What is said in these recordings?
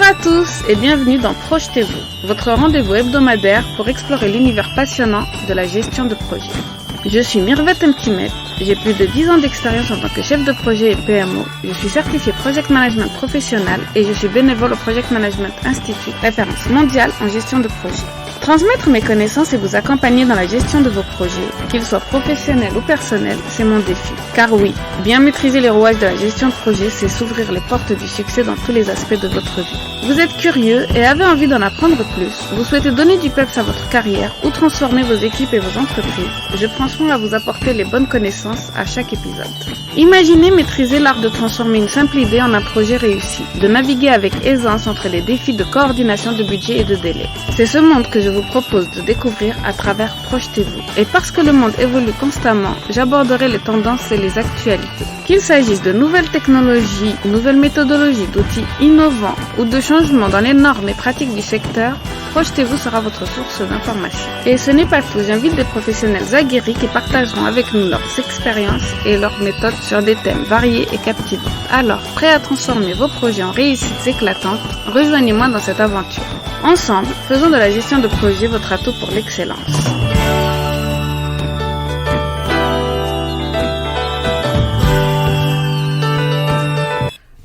à tous et bienvenue dans Projetez-vous, votre rendez-vous hebdomadaire pour explorer l'univers passionnant de la gestion de projet. Je suis Mirvet Mtimet, j'ai plus de 10 ans d'expérience en tant que chef de projet et PMO. Je suis certifié Project Management professionnel et je suis bénévole au Project Management Institute, référence mondiale en gestion de projet. Transmettre mes connaissances et vous accompagner dans la gestion de vos projets, qu'ils soient professionnels ou personnels, c'est mon défi. Car oui, bien maîtriser les rouages de la gestion de projet, c'est s'ouvrir les portes du succès dans tous les aspects de votre vie. Vous êtes curieux et avez envie d'en apprendre plus, vous souhaitez donner du peps à votre carrière ou transformer vos équipes et vos entreprises, je prends soin à vous apporter les bonnes connaissances à chaque épisode. Imaginez maîtriser l'art de transformer une simple idée en un projet réussi, de naviguer avec aisance entre les défis de coordination de budget et de délai. C'est ce monde que je vous propose de découvrir à travers Projetez-vous. Et parce que le monde évolue constamment, j'aborderai les tendances et les actualités. Qu'il s'agisse de nouvelles technologies, nouvelles méthodologies, d'outils innovants ou de changements dans les normes et pratiques du secteur, Projetez-vous sera votre source d'information. Et ce n'est pas tout, j'invite des professionnels aguerris qui partageront avec nous leurs expériences et leurs méthodes sur des thèmes variés et captivants. Alors, prêt à transformer vos projets en réussites éclatantes, rejoignez-moi dans cette aventure. Ensemble, faisons de la gestion de projet votre atout pour l'excellence.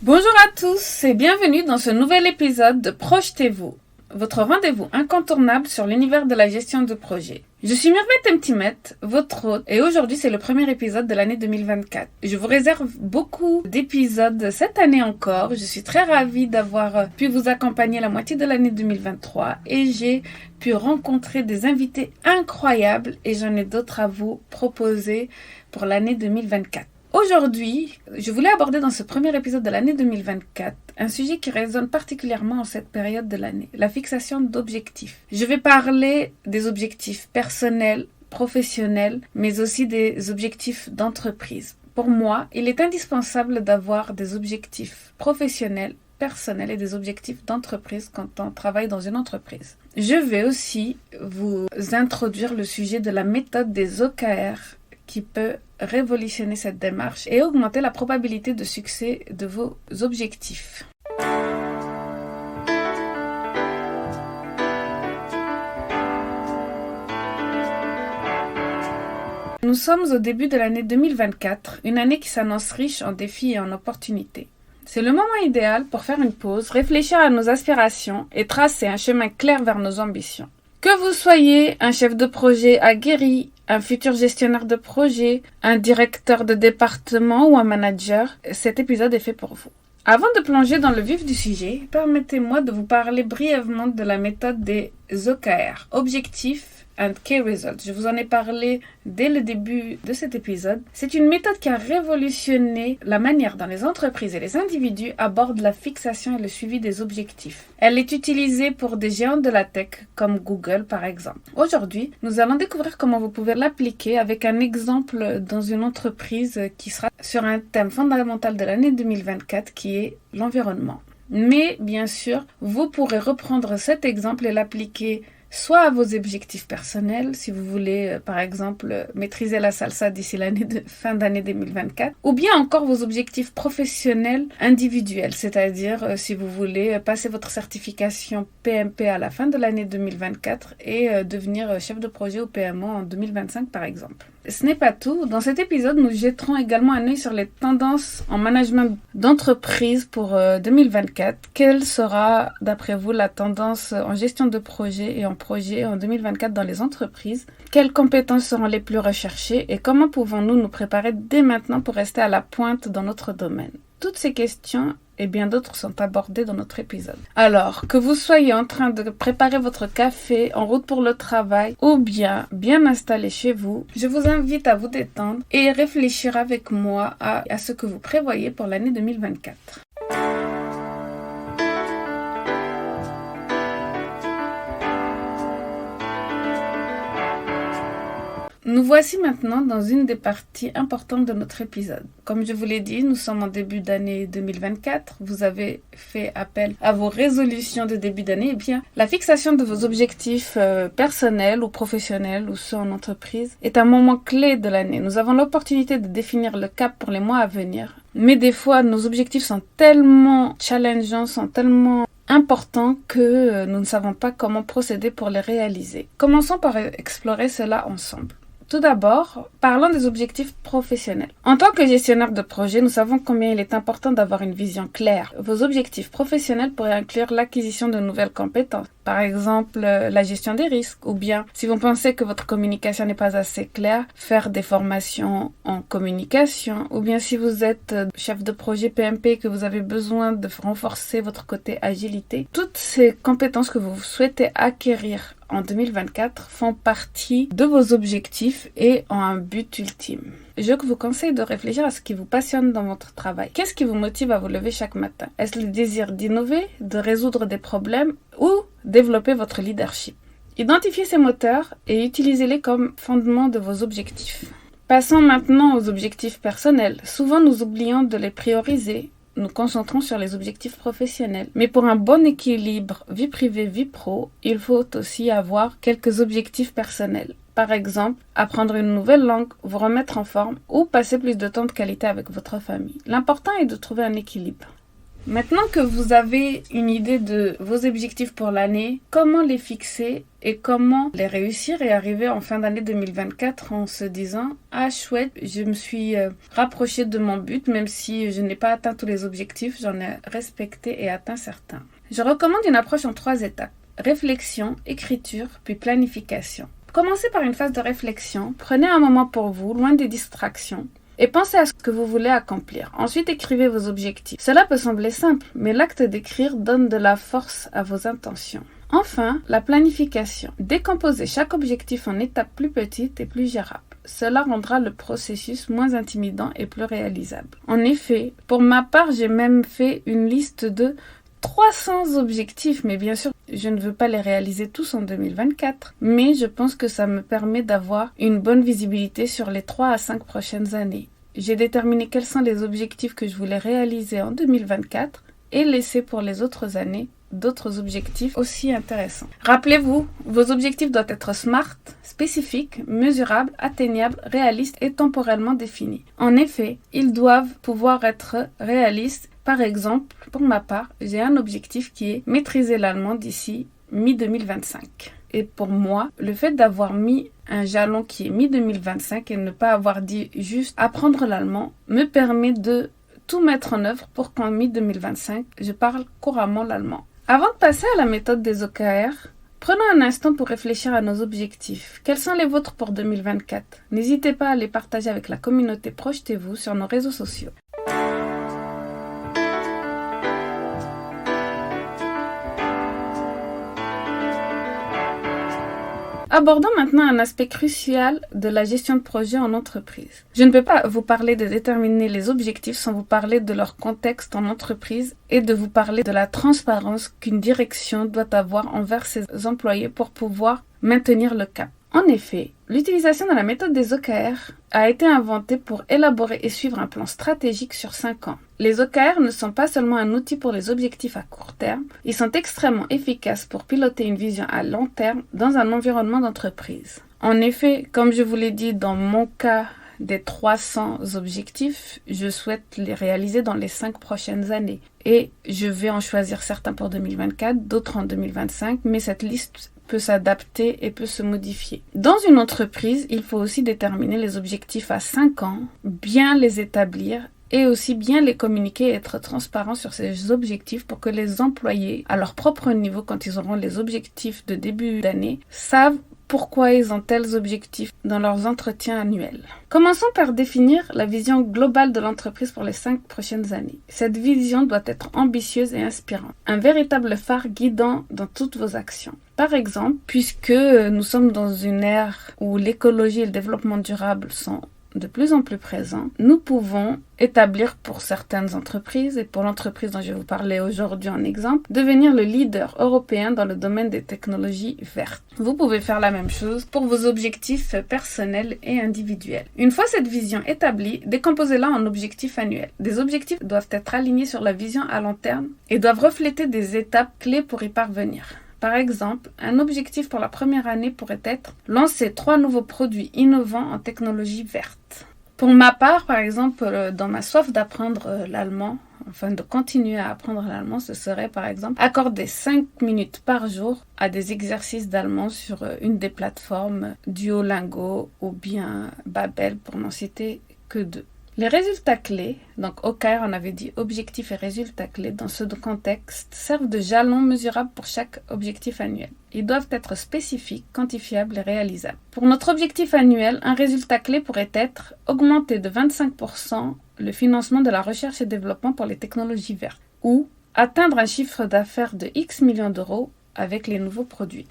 Bonjour à tous et bienvenue dans ce nouvel épisode de Projetez-vous, votre rendez-vous incontournable sur l'univers de la gestion de projet. Je suis Mirvet Mtimet, votre hôte, et aujourd'hui c'est le premier épisode de l'année 2024. Je vous réserve beaucoup d'épisodes cette année encore. Je suis très ravie d'avoir pu vous accompagner la moitié de l'année 2023 et j'ai pu rencontrer des invités incroyables et j'en ai d'autres à vous proposer pour l'année 2024. Aujourd'hui, je voulais aborder dans ce premier épisode de l'année 2024 un sujet qui résonne particulièrement en cette période de l'année, la fixation d'objectifs. Je vais parler des objectifs personnels, professionnels, mais aussi des objectifs d'entreprise. Pour moi, il est indispensable d'avoir des objectifs professionnels, personnels et des objectifs d'entreprise quand on travaille dans une entreprise. Je vais aussi vous introduire le sujet de la méthode des OKR qui peut révolutionner cette démarche et augmenter la probabilité de succès de vos objectifs. Nous sommes au début de l'année 2024, une année qui s'annonce riche en défis et en opportunités. C'est le moment idéal pour faire une pause, réfléchir à nos aspirations et tracer un chemin clair vers nos ambitions. Que vous soyez un chef de projet aguerri, un futur gestionnaire de projet, un directeur de département ou un manager, cet épisode est fait pour vous. Avant de plonger dans le vif du sujet, permettez-moi de vous parler brièvement de la méthode des OKR, Objectifs and Key Results. Je vous en ai parlé dès le début de cet épisode. C'est une méthode qui a révolutionné la manière dont les entreprises et les individus abordent la fixation et le suivi des objectifs. Elle est utilisée pour des géants de la tech comme Google par exemple. Aujourd'hui, nous allons découvrir comment vous pouvez l'appliquer avec un exemple dans une entreprise qui sera sur un thème fondamental de l'année 2024 qui est l'environnement. Mais bien sûr, vous pourrez reprendre cet exemple et l'appliquer soit à vos objectifs personnels, si vous voulez, par exemple, maîtriser la salsa d'ici fin d'année 2024, ou bien encore vos objectifs professionnels individuels, c'est-à-dire si vous voulez passer votre certification PMP à la fin de l'année 2024 et devenir chef de projet ou PMO en 2025, par exemple. Ce n'est pas tout. Dans cet épisode, nous jetterons également un œil sur les tendances en management d'entreprise pour 2024. Quelle sera, d'après vous, la tendance en gestion de projet et en projet en 2024 dans les entreprises? Quelles compétences seront les plus recherchées et comment pouvons-nous nous préparer dès maintenant pour rester à la pointe dans notre domaine? Toutes ces questions et bien d'autres sont abordées dans notre épisode. Alors, que vous soyez en train de préparer votre café en route pour le travail ou bien installé chez vous, je vous invite à vous détendre et réfléchir avec moi à ce que vous prévoyez pour l'année 2024. Nous voici maintenant dans une des parties importantes de notre épisode. Comme je vous l'ai dit, nous sommes en début d'année 2024. Vous avez fait appel à vos résolutions de début d'année. Eh bien, la fixation de vos objectifs personnels ou professionnels ou ceux en entreprise est un moment clé de l'année. Nous avons l'opportunité de définir le cap pour les mois à venir. Mais des fois, nos objectifs sont tellement challengeants, sont tellement important que nous ne savons pas comment procéder pour les réaliser. Commençons par explorer cela ensemble. Tout d'abord, parlons des objectifs professionnels. En tant que gestionnaire de projet, nous savons combien il est important d'avoir une vision claire. Vos objectifs professionnels pourraient inclure l'acquisition de nouvelles compétences, par exemple la gestion des risques, ou bien, si vous pensez que votre communication n'est pas assez claire, faire des formations en communication, ou bien si vous êtes chef de projet PMP et que vous avez besoin de renforcer votre côté agilité. Toutes ces compétences que vous souhaitez acquérir en 2024 font partie de vos objectifs et ont un but ultime. Je vous conseille de réfléchir à ce qui vous passionne dans votre travail. Qu'est-ce qui vous motive à vous lever chaque matin? Est-ce le désir d'innover, de résoudre des problèmes ou développer votre leadership? Identifiez ces moteurs et utilisez-les comme fondement de vos objectifs. Passons maintenant aux objectifs personnels. Souvent, nous oublions de les prioriser. Nous concentrons sur les objectifs professionnels. Mais pour un bon équilibre vie privée, vie pro, il faut aussi avoir quelques objectifs personnels. Par exemple, apprendre une nouvelle langue, vous remettre en forme ou passer plus de temps de qualité avec votre famille. L'important est de trouver un équilibre. Maintenant que vous avez une idée de vos objectifs pour l'année, comment les fixer et comment les réussir et arriver en fin d'année 2024 en se disant « Ah chouette, je me suis rapprochée de mon but, même si je n'ai pas atteint tous les objectifs, j'en ai respecté et atteint certains. » Je recommande une approche en 3 étapes. Réflexion, écriture, puis planification. Commencez par une phase de réflexion, prenez un moment pour vous, loin des distractions. Et pensez à ce que vous voulez accomplir. Ensuite, écrivez vos objectifs. Cela peut sembler simple, mais l'acte d'écrire donne de la force à vos intentions. Enfin, la planification. Décomposez chaque objectif en étapes plus petites et plus gérables. Cela rendra le processus moins intimidant et plus réalisable. En effet, pour ma part, j'ai même fait une liste de 300 objectifs, mais bien sûr, je ne veux pas les réaliser tous en 2024, mais je pense que ça me permet d'avoir une bonne visibilité sur les 3 à 5 prochaines années. J'ai déterminé quels sont les objectifs que je voulais réaliser en 2024 et laisser pour les autres années d'autres objectifs aussi intéressants. Rappelez-vous, vos objectifs doivent être smart, spécifiques, mesurables, atteignables, réalistes et temporellement définis. En effet, ils doivent pouvoir être réalistes. Par exemple, pour ma part, j'ai un objectif qui est maîtriser l'allemand d'ici mi-2025. Et pour moi, le fait d'avoir mis un jalon qui est mi-2025 et ne pas avoir dit juste apprendre l'allemand me permet de tout mettre en œuvre pour qu'en mi-2025, je parle couramment l'allemand. Avant de passer à la méthode des OKR, prenons un instant pour réfléchir à nos objectifs. Quels sont les vôtres pour 2024? N'hésitez pas à les partager avec la communauté Projetez-vous sur nos réseaux sociaux. Abordons maintenant un aspect crucial de la gestion de projet en entreprise. Je ne peux pas vous parler de déterminer les objectifs sans vous parler de leur contexte en entreprise et de vous parler de la transparence qu'une direction doit avoir envers ses employés pour pouvoir maintenir le cap. En effet, l'utilisation de la méthode des OKR a été inventée pour élaborer et suivre un plan stratégique sur 5 ans. Les OKR ne sont pas seulement un outil pour les objectifs à court terme, ils sont extrêmement efficaces pour piloter une vision à long terme dans un environnement d'entreprise. En effet, comme je vous l'ai dit dans mon cas des 300 objectifs, je souhaite les réaliser dans les 5 prochaines années. Et je vais en choisir certains pour 2024, d'autres en 2025, mais cette liste peut s'adapter et peut se modifier. Dans une entreprise, il faut aussi déterminer les objectifs à 5 ans, bien les établir et aussi bien les communiquer et être transparent sur ces objectifs pour que les employés, à leur propre niveau, quand ils auront les objectifs de début d'année, savent pourquoi ils ont tels objectifs dans leurs entretiens annuels. Commençons par définir la vision globale de l'entreprise pour les 5 prochaines années. Cette vision doit être ambitieuse et inspirante, un véritable phare guidant dans toutes vos actions. Par exemple, puisque nous sommes dans une ère où l'écologie et le développement durable sont de plus en plus présents, nous pouvons établir pour certaines entreprises, et pour l'entreprise dont je vais vous parler aujourd'hui en exemple, devenir le leader européen dans le domaine des technologies vertes. Vous pouvez faire la même chose pour vos objectifs personnels et individuels. Une fois cette vision établie, décomposez-la en objectifs annuels. Des objectifs doivent être alignés sur la vision à long terme et doivent refléter des étapes clés pour y parvenir. Par exemple, un objectif pour la première année pourrait être lancer 3 nouveaux produits innovants en technologie verte. Pour ma part, par exemple, dans ma soif d'apprendre l'allemand, afin de continuer à apprendre l'allemand, ce serait par exemple accorder 5 minutes par jour à des exercices d'allemand sur une des plateformes Duolingo ou bien Babel, pour n'en citer que 2. Les résultats clés, donc OKR, on avait dit objectifs et résultats clés, dans ce contexte, servent de jalons mesurables pour chaque objectif annuel. Ils doivent être spécifiques, quantifiables et réalisables. Pour notre objectif annuel, un résultat clé pourrait être augmenter de 25% le financement de la recherche et développement pour les technologies vertes ou atteindre un chiffre d'affaires de X millions d'euros avec les nouveaux produits.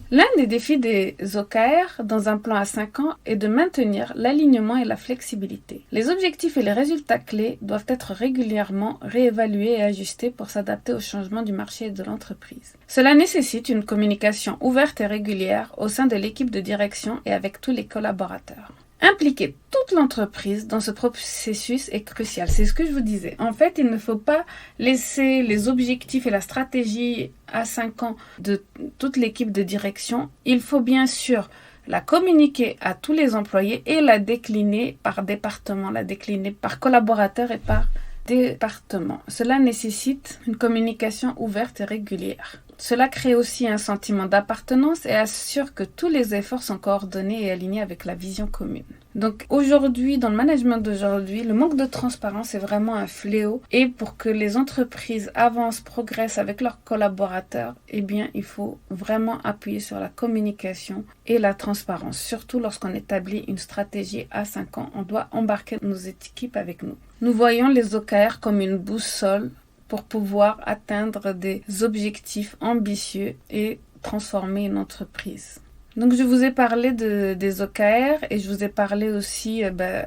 L'un des défis des OKR dans un plan à 5 ans est de maintenir l'alignement et la flexibilité. Les objectifs et les résultats clés doivent être régulièrement réévalués et ajustés pour s'adapter aux changements du marché et de l'entreprise. Cela nécessite une communication ouverte et régulière au sein de l'équipe de direction et avec tous les collaborateurs. Impliquer toute l'entreprise dans ce processus est crucial. C'est ce que je vous disais. En fait, il ne faut pas laisser les objectifs et la stratégie à 5 ans de toute l'équipe de direction. Il faut bien sûr la communiquer à tous les employés et la décliner par département, la décliner par collaborateur et par département. Cela nécessite une communication ouverte et régulière. Cela crée aussi un sentiment d'appartenance et assure que tous les efforts sont coordonnés et alignés avec la vision commune. Donc aujourd'hui, dans le management d'aujourd'hui, le manque de transparence est vraiment un fléau et pour que les entreprises avancent, progressent avec leurs collaborateurs, eh bien, il faut vraiment appuyer sur la communication et la transparence. Surtout lorsqu'on établit une stratégie à 5 ans, on doit embarquer nos équipes avec nous. Nous voyons les OKR comme une boussole pour pouvoir atteindre des objectifs ambitieux et transformer une entreprise. Donc je vous ai parlé des OKR et je vous ai parlé aussi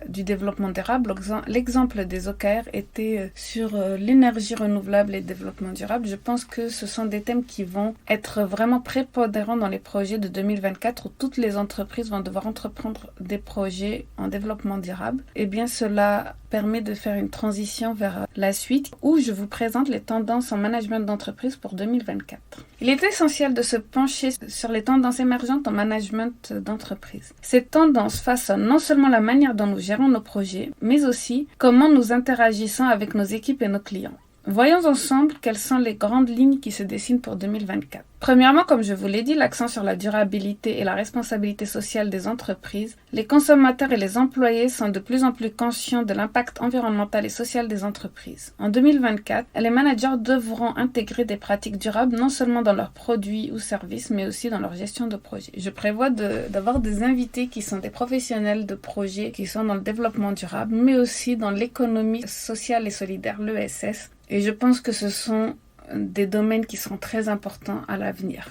du développement durable. L'exemple des OKR était sur l'énergie renouvelable et le développement durable. Je pense que ce sont des thèmes qui vont être vraiment prépondérants dans les projets de 2024 où toutes les entreprises vont devoir entreprendre des projets en développement durable. Et bien cela permet de faire une transition vers la suite où je vous présente les tendances en management d'entreprise pour 2024. Il est essentiel de se pencher sur les tendances émergentes en management d'entreprise. Ces tendances façonnent non seulement la manière dont nous gérons nos projets, mais aussi comment nous interagissons avec nos équipes et nos clients. Voyons ensemble quelles sont les grandes lignes qui se dessinent pour 2024. Premièrement, comme je vous l'ai dit, l'accent sur la durabilité et la responsabilité sociale des entreprises. Les consommateurs et les employés sont de plus en plus conscients de l'impact environnemental et social des entreprises. En 2024, les managers devront intégrer des pratiques durables non seulement dans leurs produits ou services, mais aussi dans leur gestion de projet. Je prévois d'avoir des invités qui sont des professionnels de projets qui sont dans le développement durable, mais aussi dans l'économie sociale et solidaire, l'ESS. Et je pense que ce sont des domaines qui seront très importants à l'avenir.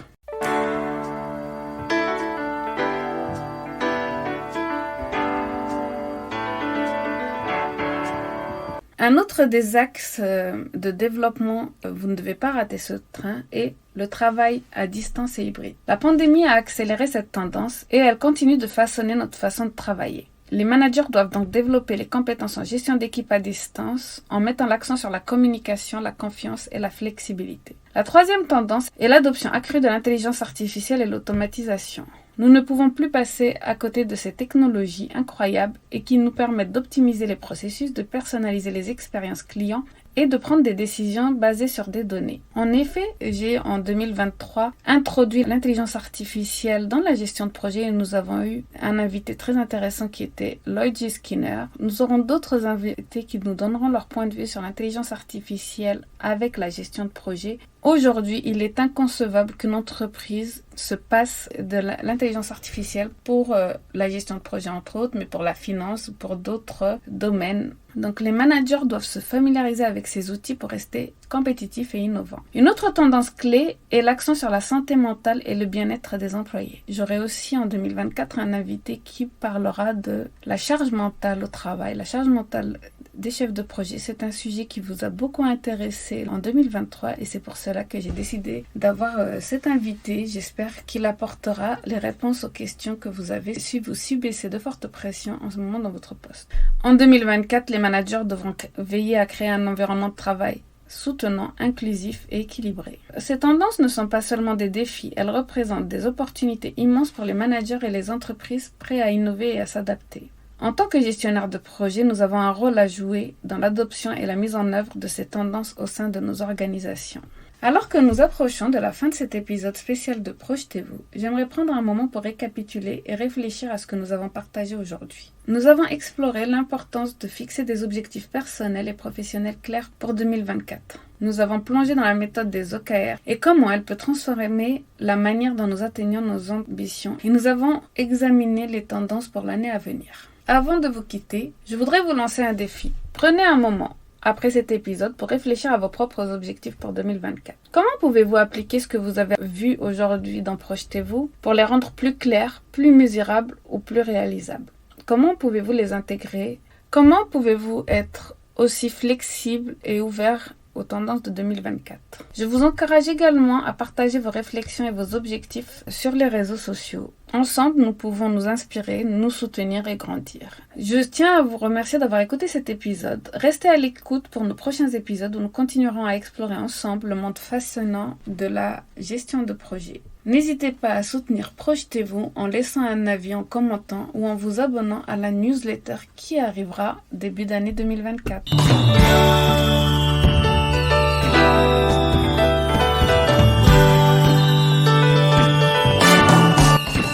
Un autre des axes de développement, vous ne devez pas rater ce train, est le travail à distance et hybride. La pandémie a accéléré cette tendance et elle continue de façonner notre façon de travailler. Les managers doivent donc développer les compétences en gestion d'équipe à distance en mettant l'accent sur la communication, la confiance et la flexibilité. La troisième tendance est l'adoption accrue de l'intelligence artificielle et l'automatisation. Nous ne pouvons plus passer à côté de ces technologies incroyables et qui nous permettent d'optimiser les processus, de personnaliser les expériences clients et de prendre des décisions basées sur des données. En effet, j'ai en 2023 introduit l'intelligence artificielle dans la gestion de projet et nous avons eu un invité très intéressant qui était Lloyd G. Skinner. Nous aurons d'autres invités qui nous donneront leur point de vue sur l'intelligence artificielle avec la gestion de projet. Aujourd'hui, il est inconcevable qu'une entreprise se passe de l'intelligence artificielle pour la gestion de projet entre autres, mais pour la finance ou pour d'autres domaines. Donc les managers doivent se familiariser avec ces outils pour rester compétitifs et innovants. Une autre tendance clé est l'accent sur la santé mentale et le bien-être des employés. J'aurai aussi en 2024 un invité qui parlera de la charge mentale au travail, la charge mentale des chefs de projet. C'est un sujet qui vous a beaucoup intéressé en 2023 et c'est pour cela que j'ai décidé d'avoir cet invité. J'espère qu'il apportera les réponses aux questions que vous avez si vous subissez de fortes pressions en ce moment dans votre poste. En 2024, les managers devront veiller à créer un environnement de travail soutenant, inclusif et équilibré. Ces tendances ne sont pas seulement des défis, elles représentent des opportunités immenses pour les managers et les entreprises prêts à innover et à s'adapter. En tant que gestionnaire de projet, nous avons un rôle à jouer dans l'adoption et la mise en œuvre de ces tendances au sein de nos organisations. Alors que nous approchons de la fin de cet épisode spécial de Projetez-vous, j'aimerais prendre un moment pour récapituler et réfléchir à ce que nous avons partagé aujourd'hui. Nous avons exploré l'importance de fixer des objectifs personnels et professionnels clairs pour 2024. Nous avons plongé dans la méthode des OKR et comment elle peut transformer la manière dont nous atteignons nos ambitions, et nous avons examiné les tendances pour l'année à venir. Avant de vous quitter, je voudrais vous lancer un défi. Prenez un moment après cet épisode pour réfléchir à vos propres objectifs pour 2024. Comment pouvez-vous appliquer ce que vous avez vu aujourd'hui dans Projetez-vous pour les rendre plus clairs, plus mesurables ou plus réalisables? Comment pouvez-vous les intégrer? Comment pouvez-vous être aussi flexible et ouvert aux tendances de 2024? Je vous encourage également à partager vos réflexions et vos objectifs sur les réseaux sociaux. Ensemble, nous pouvons nous inspirer, nous soutenir et grandir. Je tiens à vous remercier d'avoir écouté cet épisode. Restez à l'écoute pour nos prochains épisodes où nous continuerons à explorer ensemble le monde fascinant de la gestion de projet. N'hésitez pas à soutenir Projetez-vous en laissant un avis, en commentant ou en vous abonnant à la newsletter qui arrivera début d'année 2024.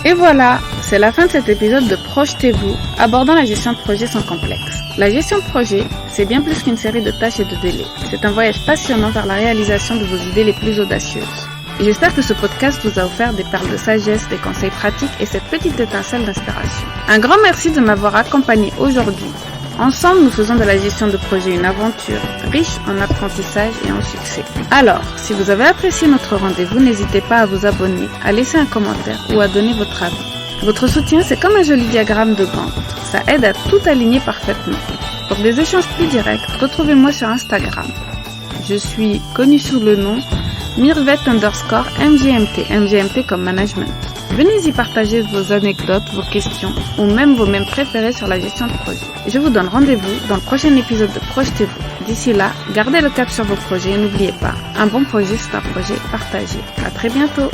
Et voilà, c'est la fin de cet épisode de Projetez-vous, abordant la gestion de projet sans complexe. La gestion de projet, c'est bien plus qu'une série de tâches et de délais. C'est un voyage passionnant vers la réalisation de vos idées les plus audacieuses. Et j'espère que ce podcast vous a offert des perles de sagesse, des conseils pratiques et cette petite étincelle d'inspiration. Un grand merci de m'avoir accompagné aujourd'hui. Ensemble, nous faisons de la gestion de projet une aventure riche en apprentissage et en succès. Alors, si vous avez apprécié notre rendez-vous, n'hésitez pas à vous abonner, à laisser un commentaire ou à donner votre avis. Votre soutien, c'est comme un joli diagramme de Gantt. Ça aide à tout aligner parfaitement. Pour des échanges plus directs, retrouvez-moi sur Instagram. Je suis connue sous le nom Mirvet_MGMT, MGMT comme management. Venez y partager vos anecdotes, vos questions ou même vos mèmes préférés sur la gestion de projet. Je vous donne rendez-vous dans le prochain épisode de Projetez-vous. D'ici là, gardez le cap sur vos projets et n'oubliez pas, un bon projet c'est un projet partagé. À très bientôt.